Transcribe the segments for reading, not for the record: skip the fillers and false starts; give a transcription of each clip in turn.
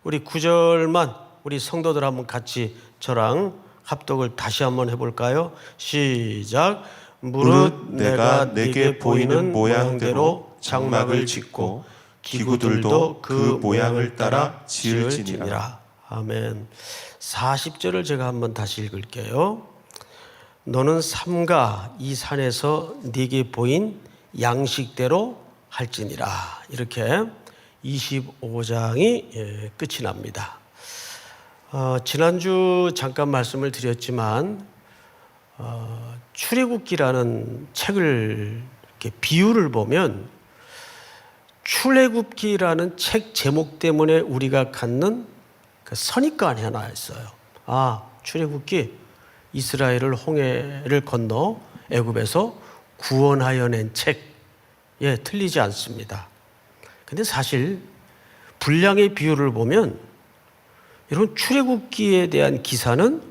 우리 9절만 우리 성도들 한번 같이 저랑 합독을 다시 한번 해볼까요? 시작. 무릇 내가 내게 보이는 모양대로 장막을 짓고 기구들도 그 모양을 따라 지을지니라. 아멘. 40절을 제가 한번 다시 읽을게요. 너는 삼가 이 산에서 네게 보인 양식대로 할지니라. 이렇게 25장이 끝이 납니다. 지난주 잠깐 말씀을 드렸지만 출애굽기라는 책을 이렇게 비유를 보면 출애굽기라는 책 제목 때문에 우리가 갖는 그 선입관이 하나 있어요. 출애굽기 이스라엘을 홍해를 건너 애굽에서 구원하여 낸 책. 틀리지 않습니다. 근데 사실 분량의 비율을 보면 여러분 출애굽기에 대한 기사는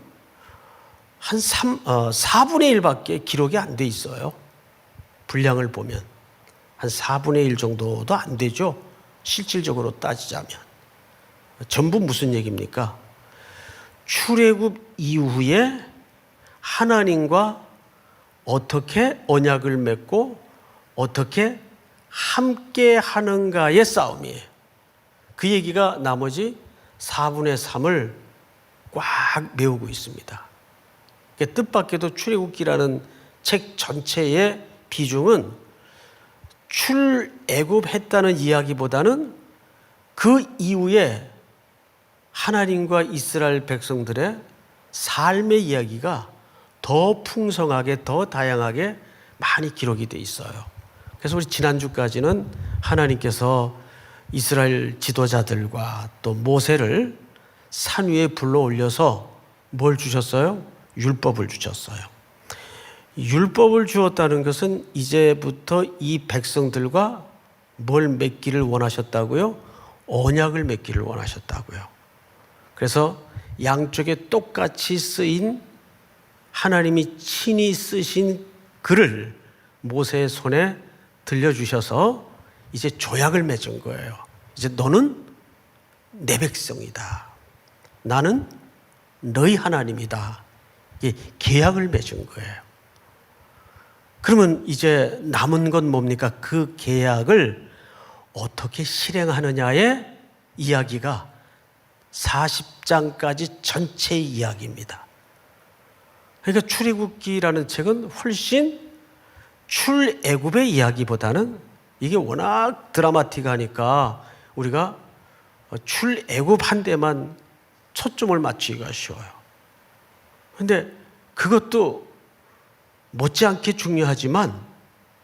한 4분의 1밖에 기록이 안 돼 있어요. 분량을 보면 한 4분의 1 정도도 안 되죠. 실질적으로 따지자면. 전부 무슨 얘기입니까? 출애굽 이후에 하나님과 어떻게 언약을 맺고 어떻게 함께 하는가의 싸움이에요. 그 얘기가 나머지 4분의 3을 꽉 메우고 있습니다. 뜻밖에도 출애굽기라는 책 전체의 비중은 출애굽했다는 이야기보다는 그 이후에 하나님과 이스라엘 백성들의 삶의 이야기가 더 풍성하게 더 다양하게 많이 기록이 돼 있어요. 그래서 우리 지난주까지는 하나님께서 이스라엘 지도자들과 또 모세를 산 위에 불러 올려서 뭘 주셨어요? 율법을 주셨어요. 율법을 주었다는 것은 이제부터 이 백성들과 뭘 맺기를 원하셨다고요? 언약을 맺기를 원하셨다고요. 그래서 양쪽에 똑같이 쓰인 하나님이 친히 쓰신 글을 모세의 손에 들려주셔서 이제 조약을 맺은 거예요. 이제 너는 내 백성이다. 나는 너희 하나님이다. 계약을 맺은 거예요. 그러면 이제 남은 건 뭡니까? 그 계약을 어떻게 실행하느냐의 이야기가 40장까지 전체의 이야기입니다. 그러니까 출애굽기라는 책은 훨씬 출애굽의 이야기보다는 이게 워낙 드라마틱하니까 우리가 출애굽 한 데만 초점을 맞추기가 쉬워요. 그런데 그것도 못지않게 중요하지만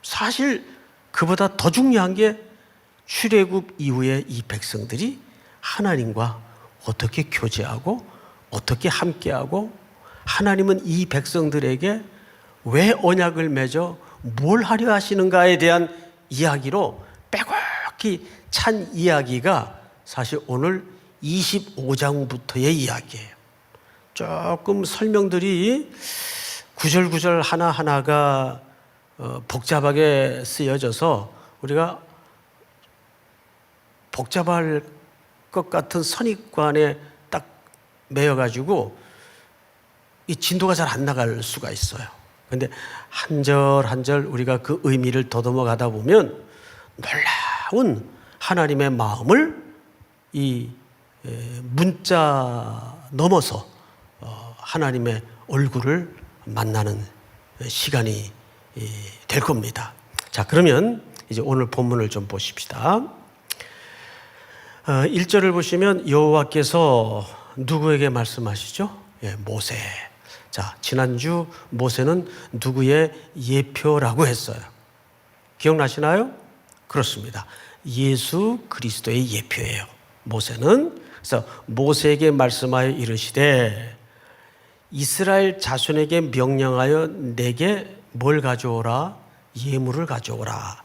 사실 그보다 더 중요한 게 출애굽 이후에 이 백성들이 하나님과 어떻게 교제하고 어떻게 함께하고 하나님은 이 백성들에게 왜 언약을 맺어 뭘 하려 하시는가에 대한 이야기로 빼곡히 찬 이야기가 사실 오늘 25장부터의 이야기예요. 조금 설명들이 구절구절 하나하나가 복잡하게 쓰여져서 우리가 복잡할 것 같은 선입관에 딱 매여가지고 이 진도가 잘 안 나갈 수가 있어요. 그런데 한 절 한 절 우리가 그 의미를 더듬어 가다 보면 놀라운 하나님의 마음을 이 문자 넘어서 하나님의 얼굴을 만나는 시간이 될 겁니다. 자, 그러면 이제 오늘 본문을 좀 보십시다. 1절을 보시면 여호와께서 누구에게 말씀하시죠? 모세. 자, 지난주 모세는 누구의 예표라고 했어요? 기억나시나요? 그렇습니다. 예수 그리스도의 예표예요. 모세는. 그래서 모세에게 말씀하여 이르시되 이스라엘 자손에게 명령하여 내게 뭘 가져오라? 예물을 가져오라.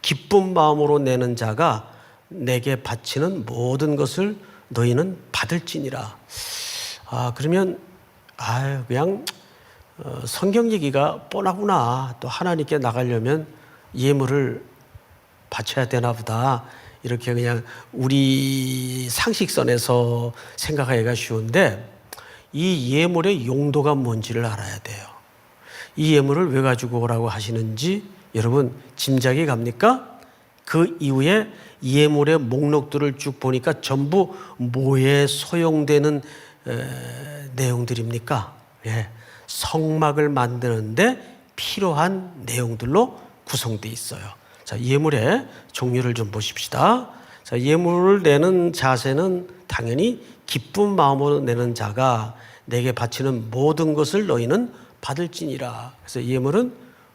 기쁜 마음으로 내는 자가 내게 바치는 모든 것을 너희는 받을지니라. 그러면 그냥 성경 얘기가 뻔하구나. 또 하나님께 나가려면 예물을 바쳐야 되나 보다. 이렇게 그냥 우리 상식선에서 생각하기가 쉬운데 이 예물의 용도가 뭔지를 알아야 돼요. 이 예물을 왜 가지고 오라고 하시는지 여러분 짐작이 갑니까? 그 이후에 예물의 목록들을 쭉 보니까 전부 뭐에 소용되는 내용들입니까? 예, 성막을 만드는데 필요한 내용들로 구성되어 있어요. 자, 예물의 종류를 좀 보십시다. 자, 예물을 내는 자세는 당연히 기쁜 마음으로 내는 자가 내게 바치는 모든 것을 너희는 받을지니라. 그래서 예물은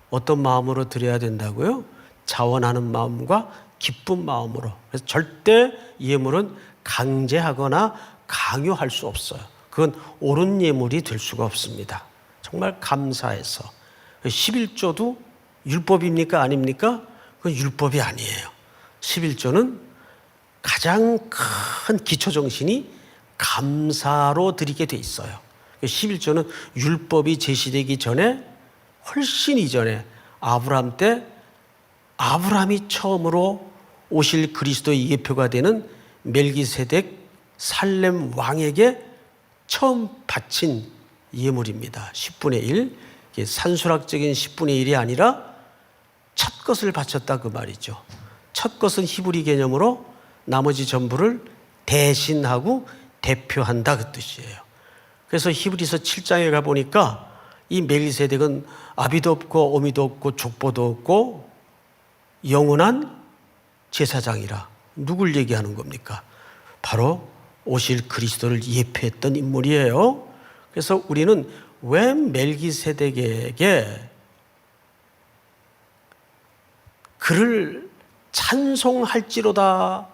어떤 마음으로 드려야 된다고요? 자원하는 마음과 기쁜 마음으로. 그래서 절대 예물은 강제하거나 강요할 수 없어요. 그건 옳은 예물이 될 수가 없습니다. 정말 감사해서. 11조도 율법입니까? 아닙니까? 그건 율법이 아니에요. 11조는 가장 큰 기초정신이 감사로 드리게 돼 있어요. 11조는 율법이 제시되기 전에 훨씬 이전에 아브라함 때 아브라함이 처음으로 오실 그리스도의 예표가 되는 멜기세덱 살렘 왕에게 처음 바친 예물입니다. 10분의 1. 이게 산술학적인 10분의 1이 아니라 첫 것을 바쳤다 그 말이죠. 첫 것은 히브리 개념으로 나머지 전부를 대신하고 대표한다 그 뜻이에요. 그래서 히브리서 7장에 가보니까 이 멜기세덱은 아비도 없고 어미도 없고 족보도 없고 영원한 제사장이라. 누굴 얘기하는 겁니까? 바로 오실 그리스도를 예표했던 인물이에요. 그래서 우리는 왜 멜기세덱에게 그를 찬송할지로다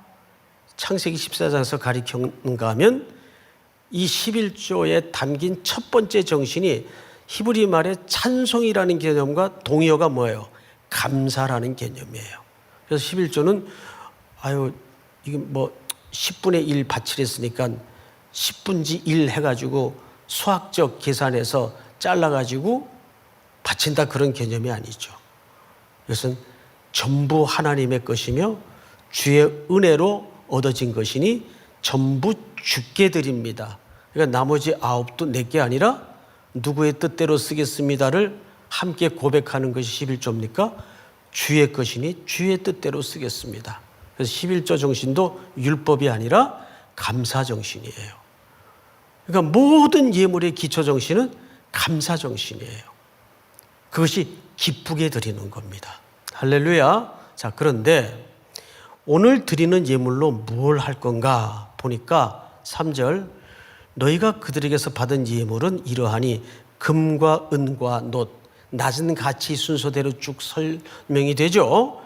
창세기 14장에서 가리켰는가 하면 이 11조에 담긴 첫 번째 정신이 히브리 말의 찬송이라는 개념과 동의어가 뭐예요? 감사라는 개념이에요. 그래서 11조는 이게 뭐 10분의 1 바치랬으니까 10분지 1 해가지고 수학적 계산해서 잘라가지고 바친다 그런 개념이 아니죠. 이것은 전부 하나님의 것이며 주의 은혜로 얻어진 것이니 전부 주께 드립니다. 그러니까 나머지 9도 내게 아니라 누구의 뜻대로 쓰겠습니다를 함께 고백하는 것이 11조입니까? 주의 것이니 주의 뜻대로 쓰겠습니다. 그래서 11조 정신도 율법이 아니라 감사 정신이에요. 그러니까 모든 예물의 기초 정신은 감사 정신이에요. 그것이 기쁘게 드리는 겁니다. 할렐루야. 자, 그런데 오늘 드리는 예물로 뭘 할 건가 보니까 3절 너희가 그들에게서 받은 예물은 이러하니 금과 은과 놋 낮은 가치 순서대로 쭉 설명이 되죠.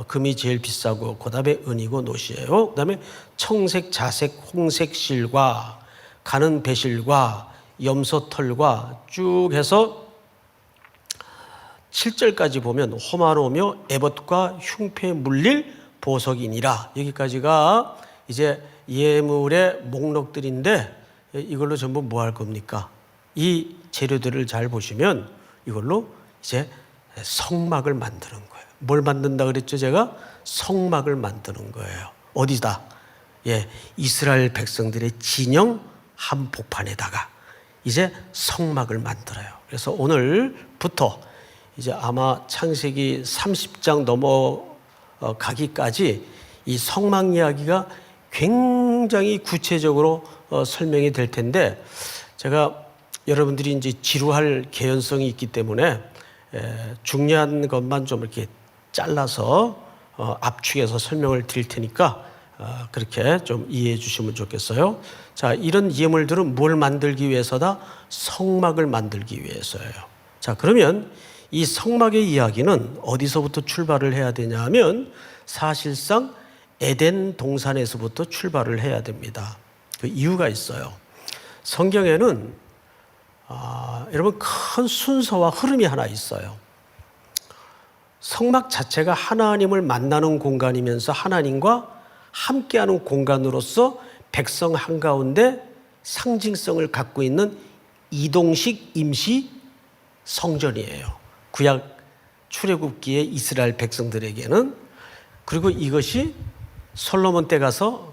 금이 제일 비싸고 그 다음에 은이고 놋이에요. 그 다음에 청색, 자색, 홍색 실과 가는 배실과 염소털과 쭉 해서 7절까지 보면 호마노며 에봇과 흉패 물릴 보석이니라. 여기까지가 이제 예물의 목록들인데 이걸로 전부 뭐 할 겁니까? 이 재료들을 잘 보시면 이걸로 이제 성막을 만드는 거예요. 뭘 만든다 그랬죠? 제가 성막을 만드는 거예요. 어디다? 예, 이스라엘 백성들의 진영 한복판에다가 이제 성막을 만들어요. 그래서 오늘부터 이제 아마 창세기 30장 넘어가기까지 이 성막 이야기가 굉장히 구체적으로 설명이 될 텐데 제가 여러분들이 이제 지루할 개연성이 있기 때문에 중요한 것만 좀 이렇게 잘라서 압축해서 설명을 드릴 테니까 그렇게 좀 이해해 주시면 좋겠어요. 자, 이런 예물들은 뭘 만들기 위해서다? 성막을 만들기 위해서예요. 자, 그러면 이 성막의 이야기는 어디서부터 출발을 해야 되냐 하면 사실상 에덴 동산에서부터 출발을 해야 됩니다. 그 이유가 있어요. 성경에는 여러분 큰 순서와 흐름이 하나 있어요. 성막 자체가 하나님을 만나는 공간이면서 하나님과 함께하는 공간으로서 백성 한가운데 상징성을 갖고 있는 이동식 임시 성전이에요. 구약 출애굽기의 이스라엘 백성들에게는. 그리고 이것이 솔로몬 때 가서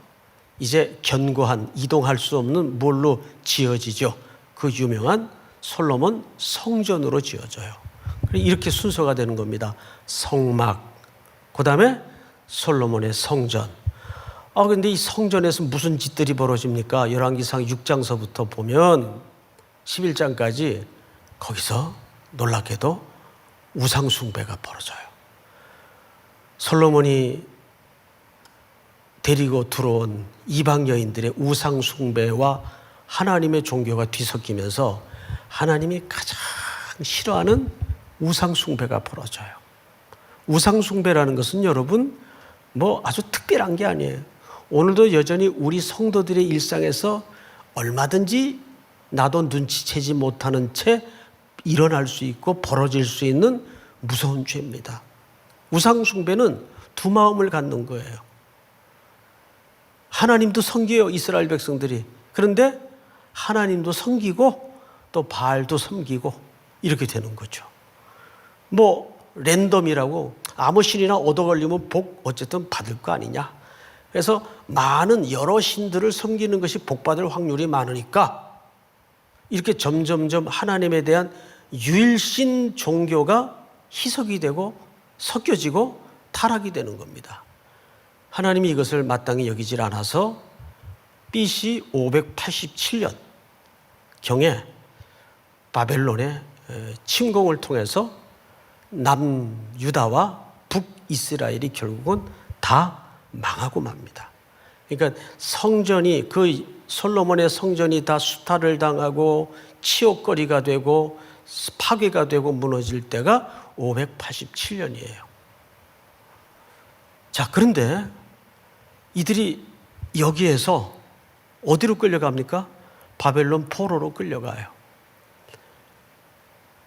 이제 견고한 이동할 수 없는 뭘로 지어지죠? 그 유명한 솔로몬 성전으로 지어져요. 이렇게 순서가 되는 겁니다. 성막, 그 다음에 솔로몬의 성전. 근데 이 성전에서 무슨 짓들이 벌어집니까? 열왕기상 6장서부터 보면 11장까지 거기서 놀랍게도 우상숭배가 벌어져요. 솔로몬이 데리고 들어온 이방 여인들의 우상숭배와 하나님의 종교가 뒤섞이면서 하나님이 가장 싫어하는 우상숭배가 벌어져요. 우상숭배라는 것은 여러분 뭐 아주 특별한 게 아니에요. 오늘도 여전히 우리 성도들의 일상에서 얼마든지 나도 눈치채지 못하는 채 일어날 수 있고 벌어질 수 있는 무서운 죄입니다. 우상숭배는 두 마음을 갖는 거예요. 하나님도 섬겨요, 이스라엘 백성들이. 그런데 하나님도 섬기고 또 바알도 섬기고 이렇게 되는 거죠. 뭐 랜덤이라고 아무 신이나 얻어 걸리면 복 어쨌든 받을 거 아니냐. 그래서 많은 여러 신들을 섬기는 것이 복 받을 확률이 많으니까 이렇게 점점점 하나님에 대한 유일신 종교가 희석이 되고 섞여지고 타락이 되는 겁니다. 하나님이 이것을 마땅히 여기질 않아서 BC 587년 경에 바벨론의 침공을 통해서 남유다와 북이스라엘이 결국은 다 망하고 맙니다. 그러니까 성전이, 그 솔로몬의 성전이 다 수탈을 당하고 치욕거리가 되고 파괴가 되고 무너질 때가 587년이에요. 자, 그런데 이들이 여기에서 어디로 끌려갑니까? 바벨론 포로로 끌려가요.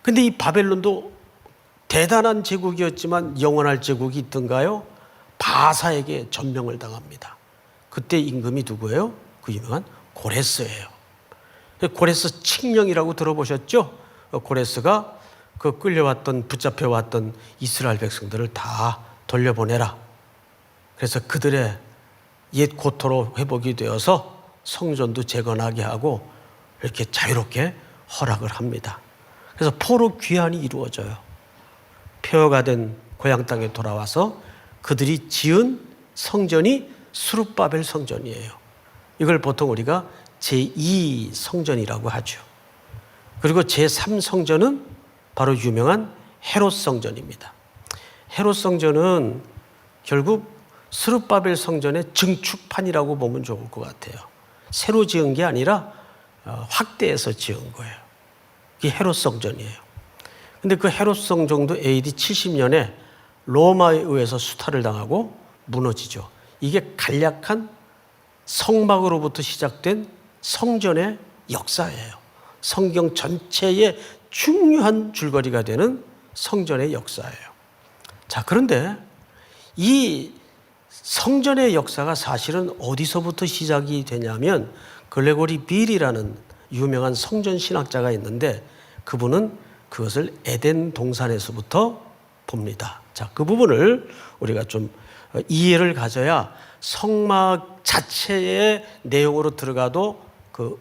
근데 이 바벨론도 대단한 제국이었지만 영원할 제국이 있던가요? 바사에게 점령을 당합니다. 그때 임금이 누구예요? 그 유명한 고레스예요. 고레스 칙령이라고 들어보셨죠? 고레스가 그 끌려왔던, 붙잡혀왔던 이스라엘 백성들을 다 돌려보내라. 그래서 그들의 옛 고토로 회복이 되어서 성전도 재건하게 하고 이렇게 자유롭게 허락을 합니다. 그래서 포로 귀환이 이루어져요. 폐허가 된 고향 땅에 돌아와서 그들이 지은 성전이 스룹바벨 성전이에요. 이걸 보통 우리가 제2 성전이라고 하죠. 그리고 제3 성전은 바로 유명한 헤롯 성전입니다. 헤롯 성전은 결국 스룹바벨 성전의 증축판이라고 보면 좋을 것 같아요. 새로 지은 게 아니라 확대해서 지은 거예요. 이게 헤롯 성전이에요. 근데 그 헤롯 성전도 AD 70년에 로마에 의해서 수탈을 당하고 무너지죠. 이게 간략한 성막으로부터 시작된 성전의 역사예요. 성경 전체의 중요한 줄거리가 되는 성전의 역사예요. 자, 그런데 이 성전의 역사가 사실은 어디서부터 시작이 되냐면 글레고리 빌이라는 유명한 성전 신학자가 있는데 그분은 그것을 에덴 동산에서부터 봅니다. 자, 그 부분을 우리가 좀 이해를 가져야 성막 자체의 내용으로 들어가도 그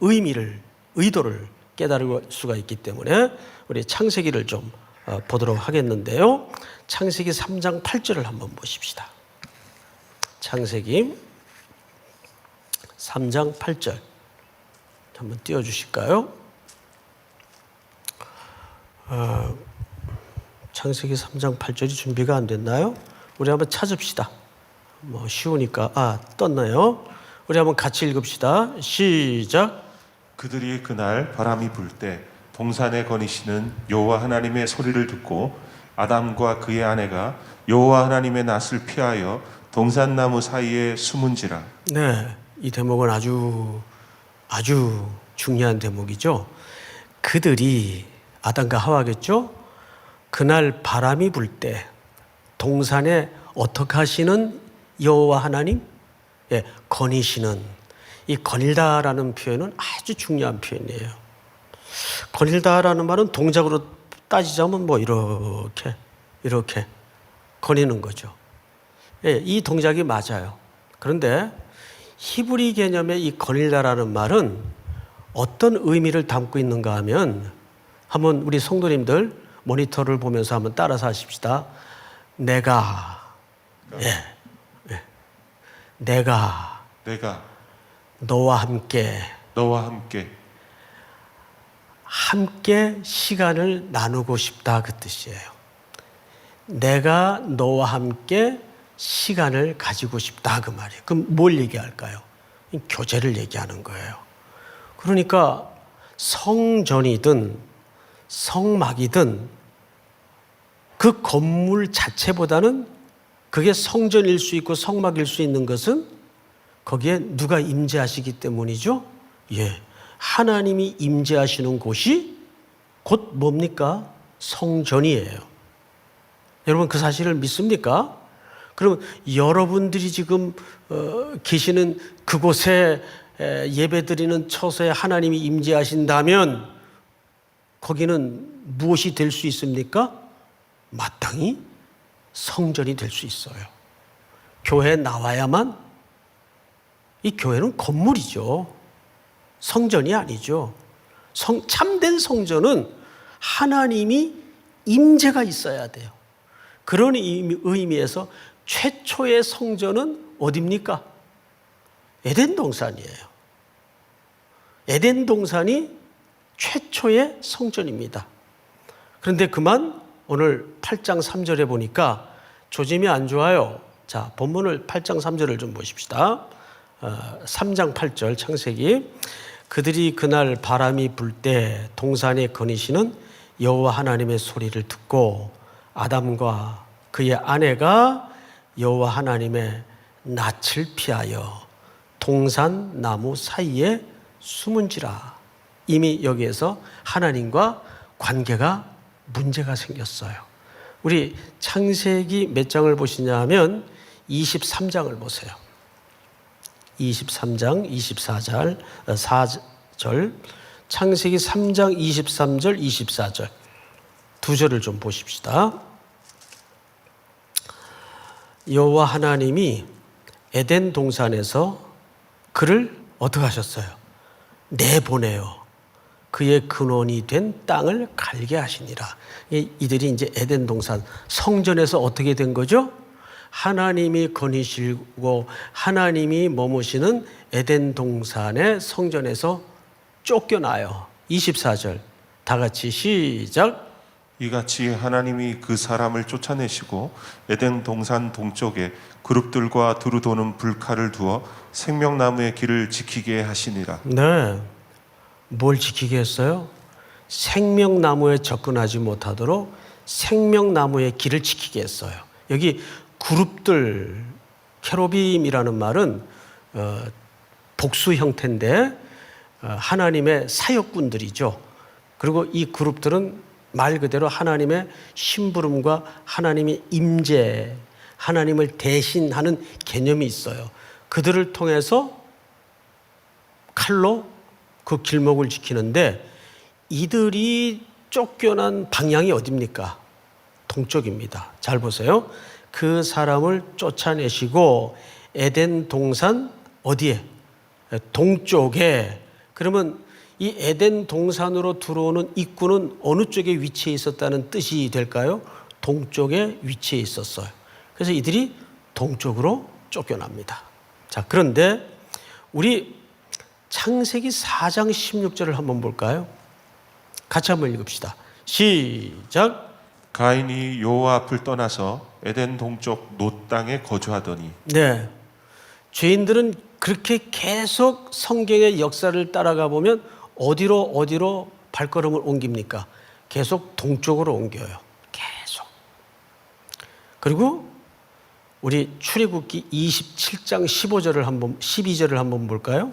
의도를 깨달을 수가 있기 때문에 우리 창세기를 좀 보도록 하겠는데요. 창세기 3장 8절을 한번 보십시다. 창세기 3장 8절 한번 띄워주실까요? 창세기 3장 8절이 준비가 안 됐나요? 우리 한번 찾읍시다. 뭐 쉬우니까. 떴나요? 우리 한번 같이 읽읍시다. 시작. 그들이 그날 바람이 불 때 동산에 거니시는 여호와 하나님의 소리를 듣고 아담과 그의 아내가 여호와 하나님의 낯을 피하여 동산나무 사이에 숨은지라. 네, 이 대목은 아주 중요한 대목이죠. 그들이 아담과 하와겠죠. 그날 바람이 불 때 동산에 어떻게 하시는 여호와 하나님? 예, 거니시는. 이 거닐다라는 표현은 아주 중요한 표현이에요. 거닐다라는 말은 동작으로 따지자면 뭐 이렇게 거니는 거죠. 예, 이 동작이 맞아요. 그런데 히브리 개념의 이 거닐다라는 말은 어떤 의미를 담고 있는가 하면 한번 우리 성도님들 모니터를 보면서 한번 따라서 하십시다. 내가 너와 함께 시간을 나누고 싶다 그 뜻이에요. 내가 너와 함께 시간을 가지고 싶다 그 말이에요. 그럼 뭘 얘기할까요? 교제를 얘기하는 거예요. 그러니까 성전이든 성막이든 그 건물 자체보다는 그게 성전일 수 있고 성막일 수 있는 것은 거기에 누가 임재하시기 때문이죠? 예. 하나님이 임재하시는 곳이 곧 뭡니까? 성전이에요. 여러분 그 사실을 믿습니까? 그럼 여러분들이 지금 계시는 그곳에 예배드리는 처소에 하나님이 임재하신다면 거기는 무엇이 될 수 있습니까? 마땅히 성전이 될 수 있어요. 교회에 나와야만 이 교회는 건물이죠. 성전이 아니죠. 참된 성전은 하나님이 임재가 있어야 돼요. 그런 의미에서 최초의 성전은 어디입니까? 에덴 동산이에요. 에덴 동산이 최초의 성전입니다. 그런데 그만 오늘 8장 3절에 보니까 조짐이 안 좋아요. 자, 본문을 8장 3절을 좀 보십시다. 3장 8절 창세기. 그들이 그날 바람이 불 때 동산에 거니시는 여호와 하나님의 소리를 듣고 아담과 그의 아내가 여호와 하나님의 낯을 피하여 동산 나무 사이에 숨은지라. 이미 여기에서 하나님과 관계가 문제가 생겼어요. 우리 창세기 몇 장을 보시냐 하면 23장을 보세요. 23장 24절 4절 창세기 3장 23절 24절 두 절을 좀 보십시다. 여호와 하나님이 에덴 동산에서 그를 어떻게 하셨어요? 내보내요. 그의 근원이 된 땅을 갈게 하시니라. 이들이 이제 에덴 동산 성전에서 어떻게 된 거죠? 하나님이 거니시고 하나님이 머무시는 에덴 동산의 성전에서 쫓겨나요. 24절 다 같이 시작. 이같이 하나님이 그 사람을 쫓아내시고 에덴 동산 동쪽에 그룹들과 두루 도는 불칼을 두어 생명나무의 길을 지키게 하시니라. 네, 뭘 지키게 했어요? 생명나무에 접근하지 못하도록 생명나무의 길을 지키게 했어요. 여기 그룹들, 케로빔이라는 말은 복수 형태인데 하나님의 사역꾼들이죠. 그리고 이 그룹들은 말 그대로 하나님의 심부름과 하나님의 임재, 하나님을 대신하는 개념이 있어요. 그들을 통해서 칼로 그 길목을 지키는데 이들이 쫓겨난 방향이 어디입니까? 동쪽입니다. 잘 보세요. 그 사람을 쫓아내시고 에덴 동산 어디에? 동쪽에. 그러면 이 에덴 동산으로 들어오는 입구는 어느 쪽에 위치해 있었다는 뜻이 될까요? 동쪽에 위치해 있었어요. 그래서 이들이 동쪽으로 쫓겨납니다. 자, 그런데 우리 창세기 4장 16절을 한번 볼까요? 같이 한번 읽읍시다. 시작. 가인이 여호와 앞을 떠나서 에덴 동쪽 놋 땅에 거주하더니. 네, 죄인들은 그렇게 계속 성경의 역사를 따라가 보면 어디로 발걸음을 옮깁니까? 계속 동쪽으로 옮겨요. 계속. 그리고 우리 출애굽기 27장 12절을 한번 볼까요?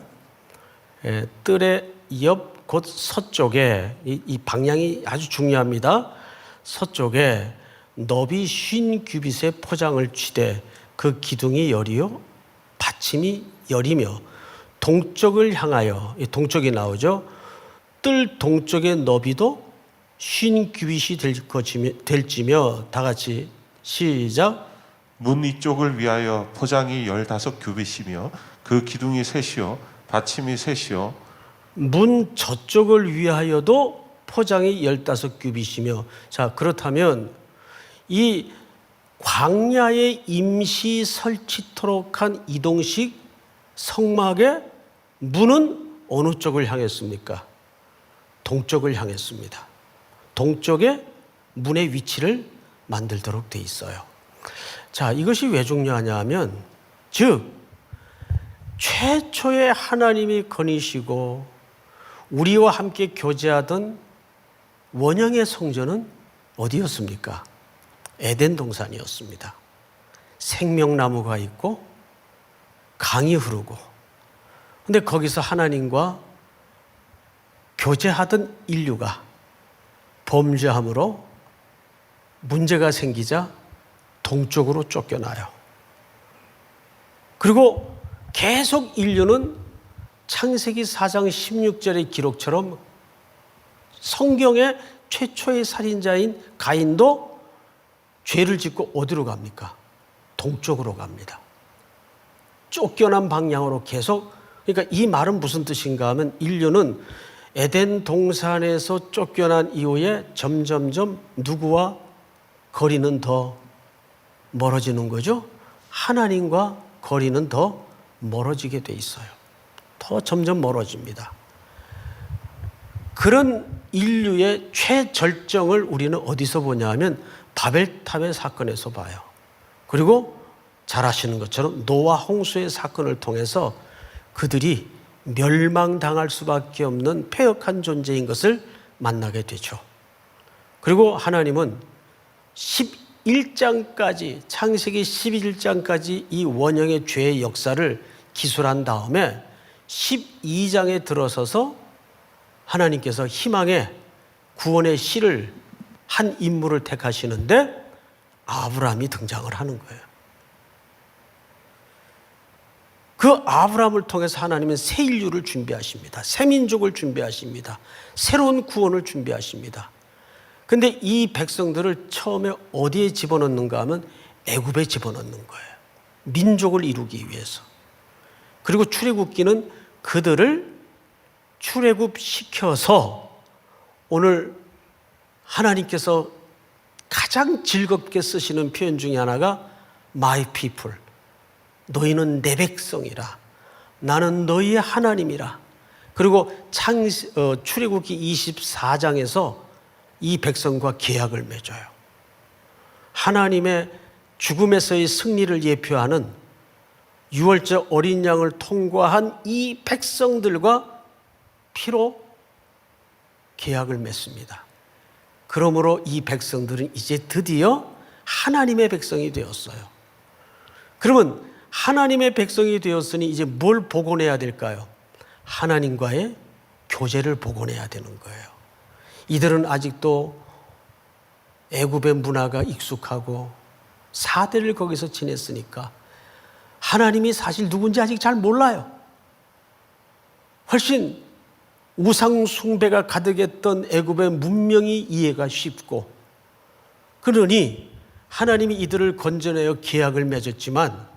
뜰의 옆 곧 서쪽에 이 방향이 아주 중요합니다. 서쪽에 너비 50규빗의 포장을 취되 그 기둥이 열이요 받침이 열이며 동쪽을 향하여, 동쪽이 나오죠. 뜰 동쪽의 너비도 50규빗이 될지며 다 같이 시작. 문 이쪽을 위하여 포장이 15규빗이며 그 기둥이 셋이요 받침이 셋이요 문 저쪽을 위하여도 포장이 15규빗이며, 자, 그렇다면 이 광야에 임시 설치토록 한 이동식 성막의 문은 어느 쪽을 향했습니까? 동쪽을 향했습니다. 동쪽에 문의 위치를 만들도록 돼 있어요. 자, 이것이 왜 중요하냐 하면, 즉 최초의 하나님이 거니시고 우리와 함께 교제하던 원형의 성전은 어디였습니까? 에덴 동산이었습니다. 생명나무가 있고 강이 흐르고, 근데 거기서 하나님과 교제하던 인류가 범죄함으로 문제가 생기자 동쪽으로 쫓겨나요. 그리고 계속 인류는 창세기 4장 16절의 기록처럼 성경의 최초의 살인자인 가인도 죄를 짓고 어디로 갑니까? 동쪽으로 갑니다. 쫓겨난 방향으로 계속. 그러니까 이 말은 무슨 뜻인가 하면, 인류는 에덴 동산에서 쫓겨난 이후에 점점점 누구와 거리는 더 멀어지는 거죠. 하나님과 거리는 더 멀어지게 돼 있어요. 더 점점 멀어집니다. 그런 인류의 최절정을 우리는 어디서 보냐 하면 바벨탑의 사건에서 봐요. 그리고 잘 아시는 것처럼 노아 홍수의 사건을 통해서 그들이 멸망당할 수밖에 없는 패역한 존재인 것을 만나게 되죠. 그리고 하나님은 11장까지, 창세기 11장까지 이 원형의 죄의 역사를 기술한 다음에 12장에 들어서서 하나님께서 희망의 구원의 씨를 한 인물을 택하시는데 아브라함이 등장을 하는 거예요. 그 아브라함을 통해서 하나님은 새 인류를 준비하십니다. 새 민족을 준비하십니다. 새로운 구원을 준비하십니다. 근데 이 백성들을 처음에 어디에 집어넣는가 하면 애굽에 집어넣는 거예요. 민족을 이루기 위해서. 그리고 출애굽기는 그들을 출애굽시켜서 오늘 하나님께서 가장 즐겁게 쓰시는 표현 중에 하나가 My people, 너희는 내 백성이라, 나는 너희의 하나님이라. 그리고 출애굽기 24장에서 이 백성과 계약을 맺어요. 하나님의 죽음에서의 승리를 예표하는 유월절 어린 양을 통과한 이 백성들과 피로 계약을 맺습니다. 그러므로 이 백성들은 이제 드디어 하나님의 백성이 되었어요. 그러면 하나님의 백성이 되었으니 이제 뭘 복원해야 될까요? 하나님과의 교제를 복원해야 되는 거예요. 이들은 아직도 애굽의 문화가 익숙하고 4대를 거기서 지냈으니까 하나님이 사실 누군지 아직 잘 몰라요. 훨씬 우상 숭배가 가득했던 애굽의 문명이 이해가 쉽고, 그러니 하나님이 이들을 건져내어 계약을 맺었지만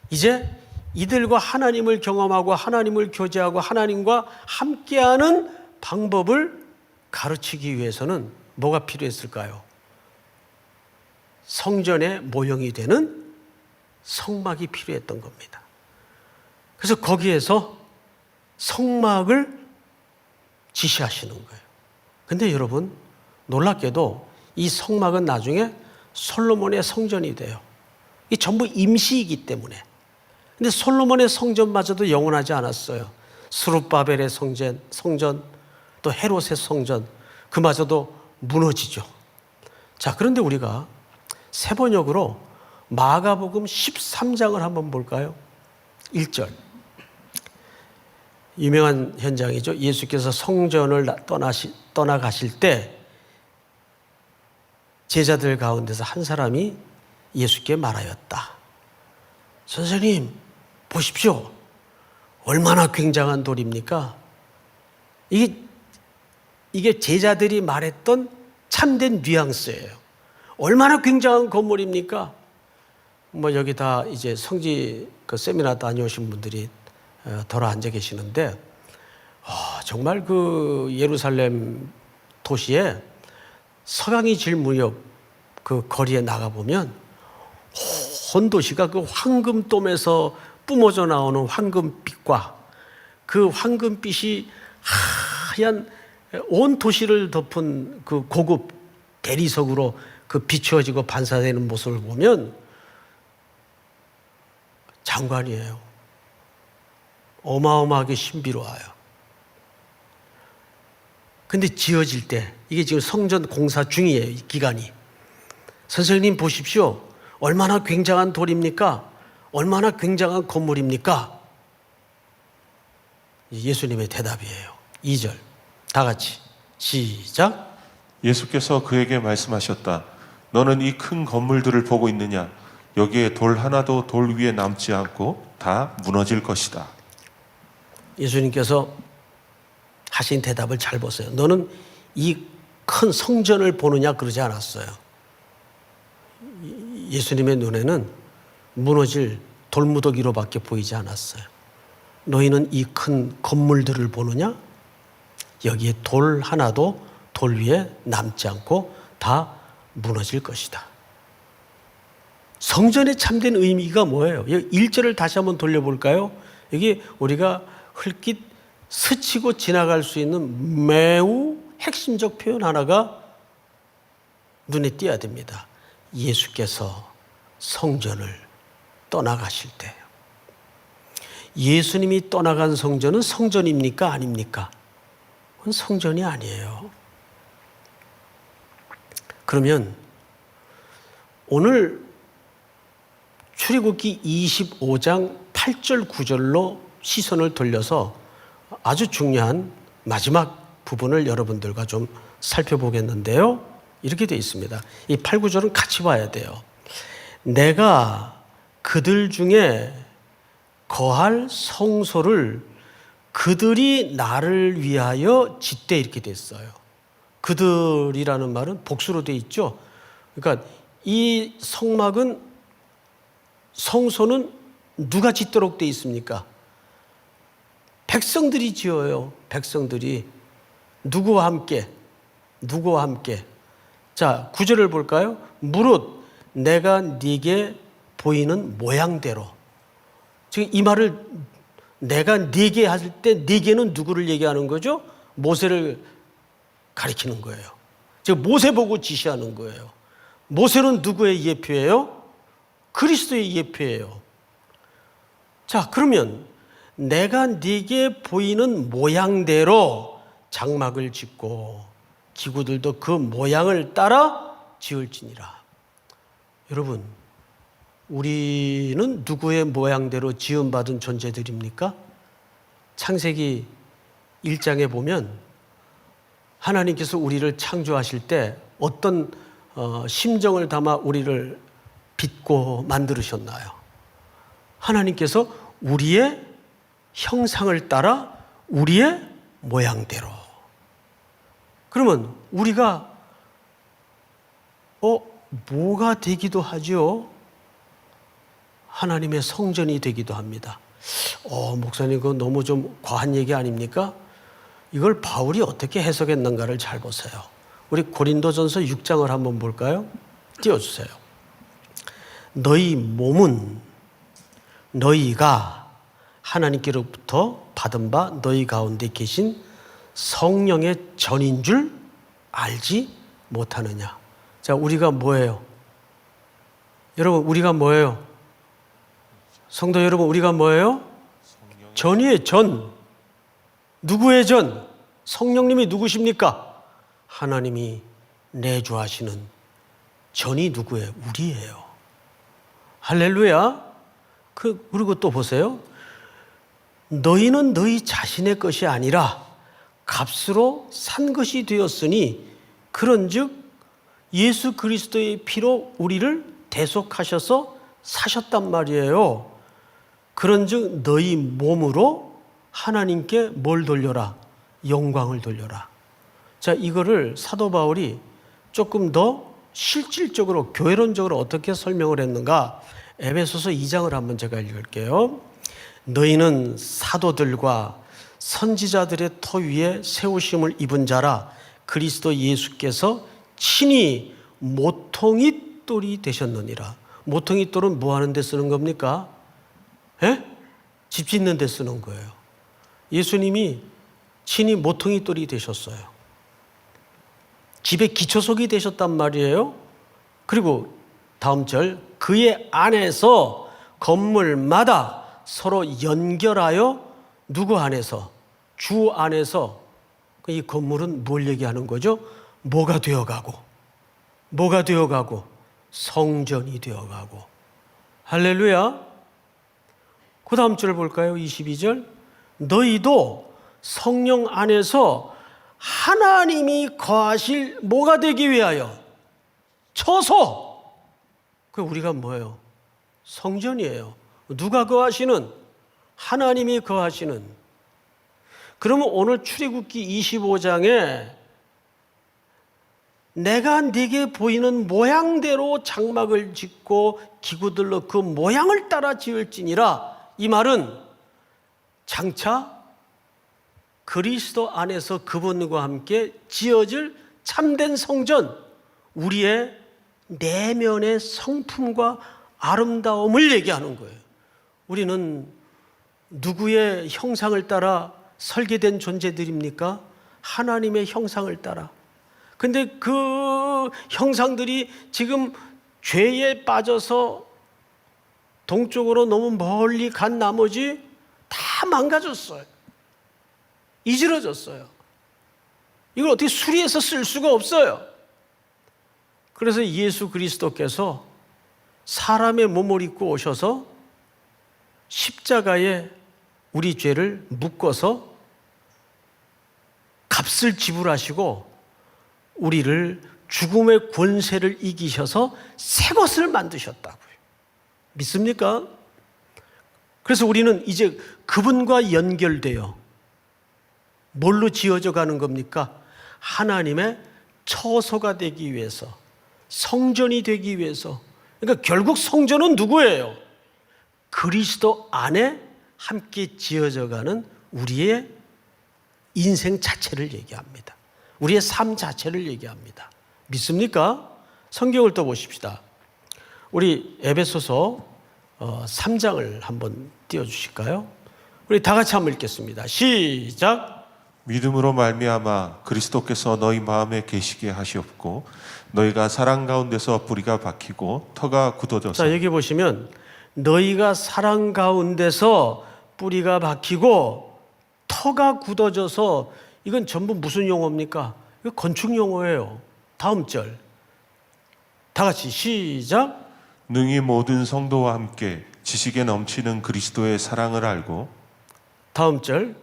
이제 이들과 하나님을 경험하고 하나님을 교제하고 하나님과 함께하는 방법을 가르치기 위해서는 뭐가 필요했을까요? 성전의 모형이 되는 성막이 필요했던 겁니다. 그래서 거기에서 성막을 지시하시는 거예요. 근데 여러분, 놀랍게도 이 성막은 나중에 솔로몬의 성전이 돼요. 이 전부 임시이기 때문에. 근데 솔로몬의 성전마저도 영원하지 않았어요. 스룹바벨의 성전, 또 헤롯의 성전, 그마저도 무너지죠. 자, 그런데 우리가 세번역으로 마가복음 13장을 한번 볼까요? 1절. 유명한 현장이죠. 예수께서 성전을 떠나가실 때 제자들 가운데서 한 사람이 예수께 말하였다. 선생님, 보십시오. 얼마나 굉장한 돌입니까? 이게 제자들이 말했던 참된 뉘앙스예요. 얼마나 굉장한 건물입니까? 뭐 여기 다 이제 성지 그 세미나 다녀오신 분들이 돌아 앉아 계시는데, 정말 그 예루살렘 도시에 서강이 질 무렵 그 거리에 나가 보면 온 도시가 그 황금돔에서 뿜어져 나오는 황금빛과 그 황금빛이 하얀 온 도시를 덮은 그 고급 대리석으로 그 비추어지고 반사되는 모습을 보면 장관이에요. 어마어마하게 신비로워요. 근데 지어질 때, 이게 지금 성전 공사 중이에요, 이 기간이. 선생님 보십시오. 얼마나 굉장한 돌입니까? 얼마나 굉장한 건물입니까? 예수님의 대답이에요. 2절 다 같이 시작. 예수께서 그에게 말씀하셨다. 너는 이 큰 건물들을 보고 있느냐? 여기에 돌 하나도 돌 위에 남지 않고 다 무너질 것이다. 예수님께서 하신 대답을 잘 보세요. 너는 이 큰 성전을 보느냐 그러지 않았어요. 예수님의 눈에는 무너질 돌무더기로밖에 보이지 않았어요. 너희는 이 큰 건물들을 보느냐? 여기에 돌 하나도 돌 위에 남지 않고 다 무너질 것이다. 성전의 참된 의미가 뭐예요? 1절을 다시 한번 돌려볼까요? 여기 우리가 흘낏 스치고 지나갈 수 있는 매우 핵심적 표현 하나가 눈에 띄어야 됩니다. 예수께서 성전을 떠나가실 때. 예수님이 떠나간 성전은 성전입니까? 아닙니까? 그건 성전이 아니에요. 그러면 오늘 출애굽기 25장 8절 9절로 시선을 돌려서 아주 중요한 마지막 부분을 여러분들과 좀 살펴보겠는데요. 이렇게 되어 있습니다. 이 8, 9절은 같이 봐야 돼요. 내가 그들 중에 거할 성소를 그들이 나를 위하여 짓되 이렇게 됐어요. 그들이라는 말은 복수로 되어 있죠. 그러니까 이 성막은 성소는 누가 짓도록 되어 있습니까? 백성들이 지어요. 백성들이. 누구와 함께? 누구와 함께? 자, 9절을 볼까요? 무릇 내가 네게 보이는 모양대로. 지금 이 말을 내가 네게 할 때 네게는 누구를 얘기하는 거죠? 모세를 가리키는 거예요. 즉 모세 보고 지시하는 거예요. 모세는 누구의 예표예요? 그리스도의 예표예요. 자, 그러면 내가 네게 보이는 모양대로 장막을 짓고 기구들도 그 모양을 따라 지을지니라. 여러분, 우리는 누구의 모양대로 지음받은 존재들입니까? 창세기 1장에 보면 하나님께서 우리를 창조하실 때 어떤 심정을 담아 우리를 빚고 만들으셨나요? 하나님께서 우리의 형상을 따라 우리의 모양대로. 그러면 우리가 뭐가 되기도 하죠? 하나님의 성전이 되기도 합니다. 목사님 그거 너무 좀 과한 얘기 아닙니까? 이걸 바울이 어떻게 해석했는가를 잘 보세요. 우리 고린도전서 6장을 한번 볼까요? 띄워주세요. 너희 몸은 너희가 하나님께로부터 받은 바 너희 가운데 계신 성령의 전인 줄 알지 못하느냐. 자, 우리가 뭐예요? 여러분, 우리가 뭐예요? 성도 여러분, 우리가 뭐예요? 전이에요, 전. 누구의 전? 성령님이 누구십니까? 하나님이 내주하시는 전이 누구예요? 우리예요. 할렐루야. 그리고 또 보세요. 너희는 너희 자신의 것이 아니라 값으로 산 것이 되었으니 그런즉 예수 그리스도의 피로 우리를 대속하셔서 사셨단 말이에요. 그런즉 너희 몸으로 하나님께 뭘 돌려라? 영광을 돌려라. 자, 이거를 사도 바울이 조금 더 실질적으로 교회론적으로 어떻게 설명을 했는가? 에베소서 2장을 한번 제가 읽을게요. 너희는 사도들과 선지자들의 터 위에 세우심을 입은 자라. 그리스도 예수께서 친히 모퉁이돌이 되셨느니라. 모퉁이돌은 뭐 하는 데 쓰는 겁니까? 집 짓는 데 쓰는 거예요. 예수님이 친히 모퉁이돌이 되셨어요. 집의 기초석이 되셨단 말이에요. 그리고 다음 절, 그의 안에서 건물마다 서로 연결하여 누구 안에서? 주 안에서. 이 건물은 뭘 얘기하는 거죠? 뭐가 되어가고 성전이 되어가고. 할렐루야. 그 다음 절 볼까요? 22절. 너희도 성령 안에서 하나님이 거하실 뭐가 되기 위하여? 처소. 그 우리가 뭐예요? 성전이에요. 누가 거하시는? 하나님이 거하시는. 그러면 오늘 출애굽기 25장에 내가 네게 보이는 모양대로 장막을 짓고 기구들로 그 모양을 따라 지을지니라. 이 말은 장차 그리스도 안에서 그분과 함께 지어질 참된 성전, 우리의 내면의 성품과 아름다움을 얘기하는 거예요. 우리는 누구의 형상을 따라 설계된 존재들입니까? 하나님의 형상을 따라. 근데 그 형상들이 지금 죄에 빠져서 동쪽으로 너무 멀리 간 나머지 다 망가졌어요. 이질어졌어요. 이걸 어떻게 수리해서 쓸 수가 없어요. 그래서 예수 그리스도께서 사람의 몸을 입고 오셔서 십자가에 우리 죄를 묶어서 값을 지불하시고 우리를 죽음의 권세를 이기셔서 새 것을 만드셨다고요. 믿습니까? 그래서 우리는 이제 그분과 연결되어 뭘로 지어져 가는 겁니까? 하나님의 처소가 되기 위해서, 성전이 되기 위해서. 그러니까 결국 성전은 누구예요? 그리스도 안에 함께 지어져 가는 우리의 인생 자체를 얘기합니다. 우리의 삶 자체를 얘기합니다. 믿습니까? 성경을 또 보십시다. 우리 에베소서 3장을 한번 띄워주실까요? 우리 다 같이 한번 읽겠습니다. 시작. 믿음으로 말미암아 그리스도께서 너희 마음에 계시게 하시옵고 너희가 사랑 가운데서 뿌리가 박히고 터가 굳어져서. 자, 여기 보시면 너희가 사랑 가운데서 뿌리가 박히고 터가 굳어져서, 이건 전부 무슨 용어입니까? 이거 건축 용어예요. 다음 절 다 같이 시작. 능히 모든 성도와 함께 지식에 넘치는 그리스도의 사랑을 알고. 다음 절.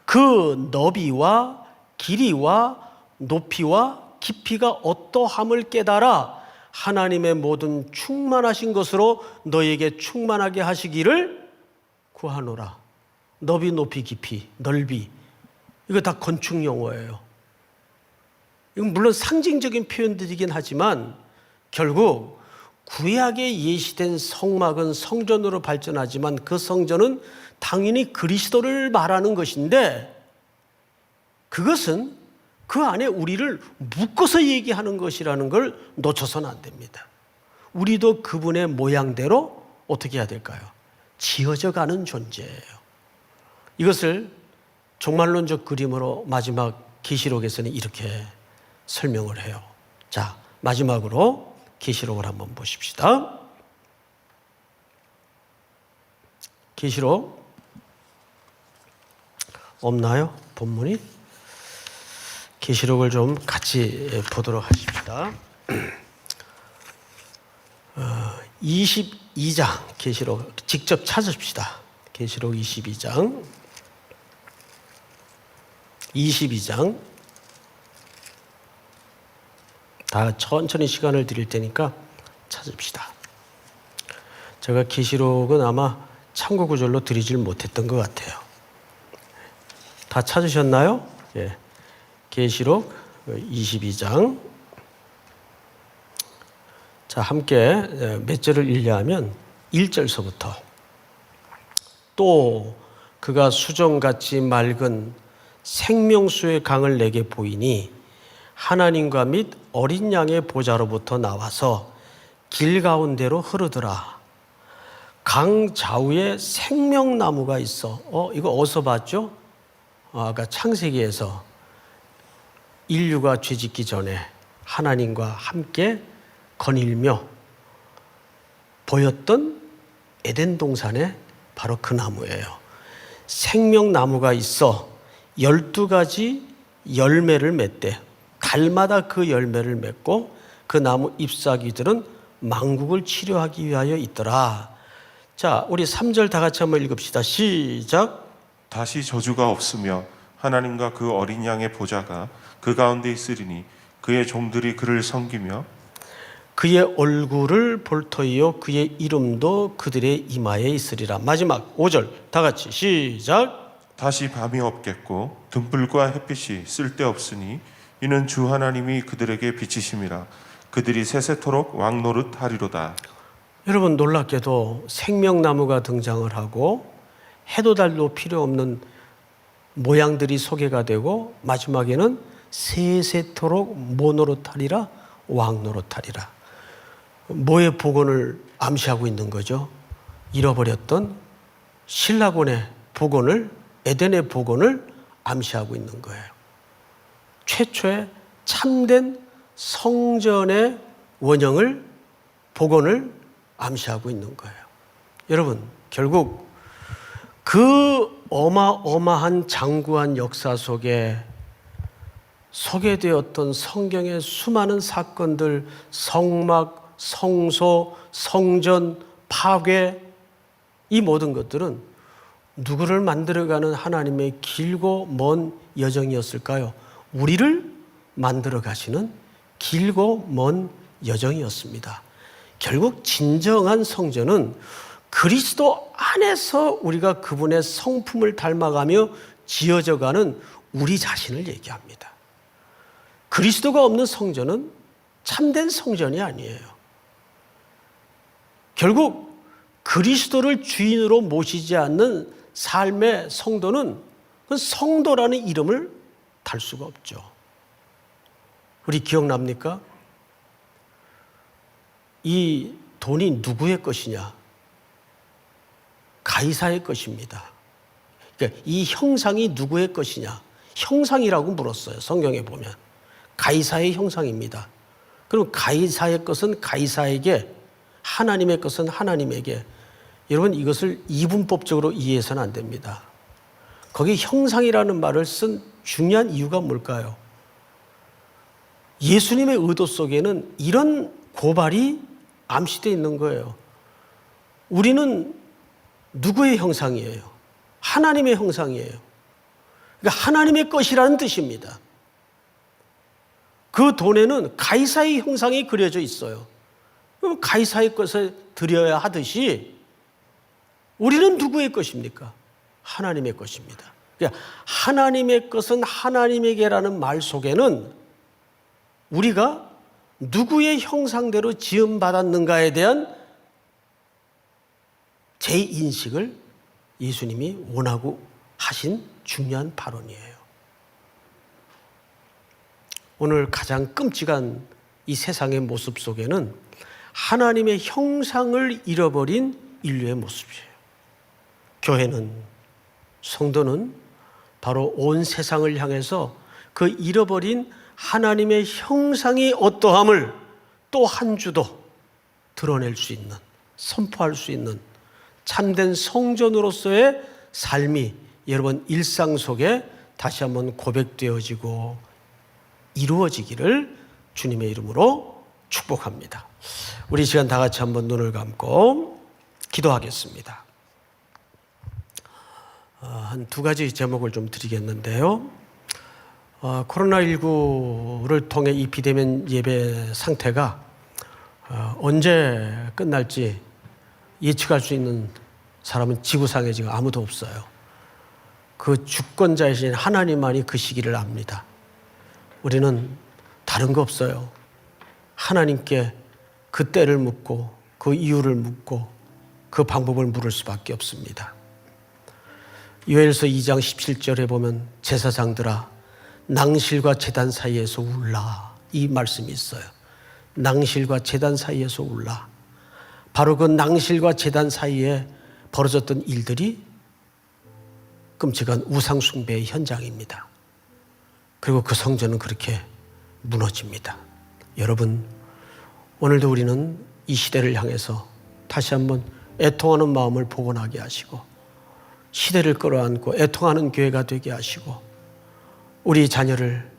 그 너비와 길이와 높이와 깊이가 어떠함을 깨달아 하나님의 모든 충만하신 것으로 너희에게 충만하게 하시기를 구하노라. 너비, 높이, 깊이, 넓이, 이거 다 건축 용어예요. 이건 물론 상징적인 표현들이긴 하지만 결국 구약에 예시된 성막은 성전으로 발전하지만 그 성전은 당연히 그리스도를 말하는 것인데, 그것은 그 안에 우리를 묶어서 얘기하는 것이라는 걸 놓쳐서는 안 됩니다. 우리도 그분의 모양대로 어떻게 해야 될까요? 지어져 가는 존재예요. 이것을 종말론적 그림으로 마지막 계시록에서는 이렇게 설명을 해요. 자, 마지막으로 계시록을 한번 보십시다. 계시록 없나요? 본문이? 계시록을 좀 같이 보도록 하십시다. 22장 계시록 직접 찾읍시다. 계시록 22장 다 천천히 시간을 드릴 테니까 찾읍시다. 제가 계시록은 아마 참고 구절로 드리질 못했던 것 같아요. 다 찾으셨나요? 예. 계시록 22장. 자, 함께 몇 절을 읽냐면 1절서부터 또 그가 수정같이 맑은 생명수의 강을 내게 보이니 하나님과 및 어린 양의 보좌로부터 나와서 길 가운데로 흐르더라. 강 좌우에 생명나무가 있어. 이거 어디서 봤죠? 아까 창세기에서 인류가 죄짓기 전에 하나님과 함께 거닐며 보였던 에덴 동산에 바로 그 나무예요. 생명나무가 있어 12가지 열매를 맺대. 달마다 그 열매를 맺고 그 나무 잎사귀들은 만국을 치료하기 위하여 있더라. 자, 우리 3절 다 같이 한번 읽읍시다. 시작. 다시 저주가 없으며 하나님과 그 어린 양의 보좌가 그 가운데 있으리니 그의 종들이 그를 섬기며 그의 얼굴을 볼 터이요 그의 이름도 그들의 이마에 있으리라. 마지막 5절 다 같이 시작. 다시 밤이 없겠고 등불과 햇빛이 쓸데없으니 이는 주 하나님이 그들에게 비치심이라. 그들이 세세토록 왕노릇 하리로다. 여러분, 놀랍게도 생명나무가 등장을 하고 해도 달도 필요 없는 모양들이 소개가 되고 마지막에는 세세토록 뭐 노릇하리라? 왕 노릇하리라. 뭐의 복원을 암시하고 있는 거죠? 잃어버렸던 신라곤의 복원을, 에덴의 복원을 암시하고 있는 거예요. 최초의 참된 성전의 원형을, 복원을 암시하고 있는 거예요. 여러분, 결국 그 어마어마한 장구한 역사 속에 소개되었던 성경의 수많은 사건들, 성막, 성소, 성전, 파괴, 이 모든 것들은 누구를 만들어가는 하나님의 길고 먼 여정이었을까요? 우리를 만들어 가시는 길고 먼 여정이었습니다. 결국 진정한 성전은 그리스도 안에서 우리가 그분의 성품을 닮아가며 지어져가는 우리 자신을 얘기합니다. 그리스도가 없는 성전은 참된 성전이 아니에요. 결국 그리스도를 주인으로 모시지 않는 삶의 성도는 그 성도라는 이름을 달 수가 없죠. 우리 기억납니까? 이 돈이 누구의 것이냐? 가이사의 것입니다. 그러니까 이 형상이 누구의 것이냐? 형상이라고 물었어요. 성경에 보면. 가이사의 형상입니다. 그럼 가이사의 것은 가이사에게, 하나님의 것은 하나님에게. 여러분, 이것을 이분법적으로 이해해서는 안 됩니다. 거기 형상이라는 말을 쓴 중요한 이유가 뭘까요? 예수님의 의도 속에는 이런 고발이 암시되어 있는 거예요. 우리는 누구의 형상이에요? 하나님의 형상이에요. 그러니까 하나님의 것이라는 뜻입니다. 그 돈에는 가이사의 형상이 그려져 있어요. 그럼 가이사의 것을 드려야 하듯이 우리는 누구의 것입니까? 하나님의 것입니다. 그러니까 하나님의 것은 하나님에게라는 말 속에는 우리가 누구의 형상대로 지음받았는가에 대한 재인식을 예수님이 원하고 하신 중요한 발언이에요. 오늘 가장 끔찍한 이 세상의 모습 속에는 하나님의 형상을 잃어버린 인류의 모습이에요. 교회는, 성도는 바로 온 세상을 향해서 그 잃어버린 하나님의 형상이 어떠함을 또 한 주도 드러낼 수 있는, 선포할 수 있는 참된 성전으로서의 삶이 여러분 일상 속에 다시 한번 고백되어지고 이루어지기를 주님의 이름으로 축복합니다. 우리 시간 다 같이 한번 눈을 감고 기도하겠습니다. 한 두 가지 제목을 좀 드리겠는데요. 코로나19를 통해 이 비대면 예배 상태가 언제 끝날지 예측할 수 있는 사람은 지구상에 지금 아무도 없어요. 그 주권자이신 하나님만이 그 시기를 압니다. 우리는 다른 거 없어요. 하나님께 그 때를 묻고 그 이유를 묻고 그 방법을 물을 수밖에 없습니다. 요엘서 2장 17절에 보면 제사장들아 낭실과 제단 사이에서 울라, 이 말씀이 있어요. 낭실과 제단 사이에서 울라. 바로 그 낭실과 제단 사이에 벌어졌던 일들이 끔찍한 우상 숭배의 현장입니다. 그리고 그 성전은 그렇게 무너집니다. 여러분, 오늘도 우리는 이 시대를 향해서 다시 한번 애통하는 마음을 복원하게 하시고 시대를 끌어안고 애통하는 교회가 되게 하시고 우리 자녀를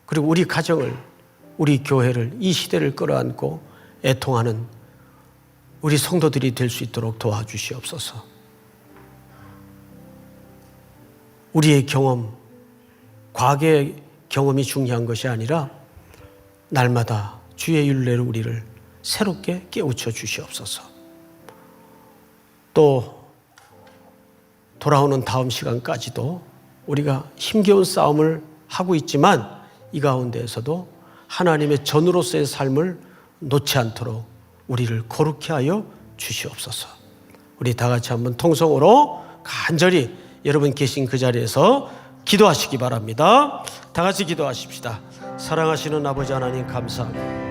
그리고 우리 가정을 우리 교회를 이 시대를 끌어안고 애통하는 우리 성도들이 될 수 있도록 도와주시옵소서. 우리의 경험, 과거의 경험이 중요한 것이 아니라 날마다 주의 율례로 우리를 새롭게 깨우쳐 주시옵소서. 또 돌아오는 다음 시간까지도 우리가 힘겨운 싸움을 하고 있지만 이 가운데에서도 하나님의 전으로서의 삶을 놓지 않도록 우리를 거룩히 하여 주시옵소서. 우리 다 같이 한번 통성으로 간절히 여러분 계신 그 자리에서 기도하시기 바랍니다. 다 같이 기도하십시다. 사랑하시는 아버지 하나님 감사합니다.